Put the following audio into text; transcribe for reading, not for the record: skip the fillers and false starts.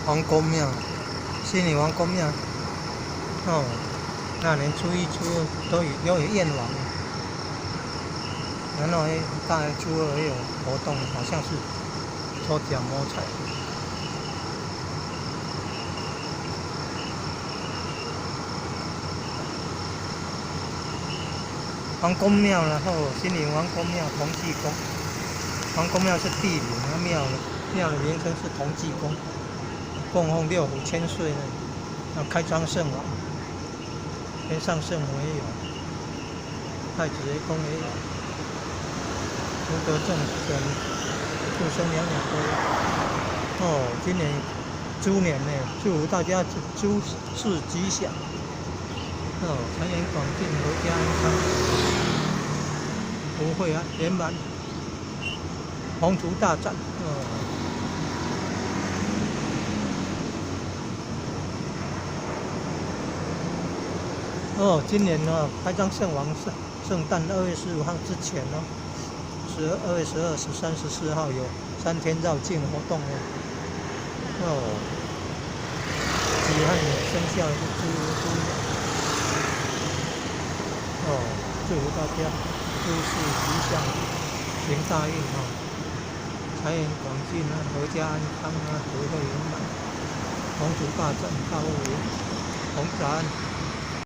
王公庙，新里王公庙。哦，那年初一、初二都有宴王，然后大概初二也有活动，好像是抽奖摸彩。王公庙，然后新里王公庙、同济宫。王公庙是地名，那庙的名称是同济宫，供奉6府千岁呢。那开张圣王，天上圣母也有，太子爷宫也有，福德正神、护生娘娘都有。哦，今年猪年呢，祝福大家诸事吉祥。哦，财源广进，阖家安康，福慧圆满，宏图大展。今年开张圣王圣诞2月15号之前2月12、13、14号有3天绕境活动己亥生肖是猪年。祝福大家诸事吉祥，行大运财源广进阖家安康福慧圆满，宏图大展，大物圆，宏达安。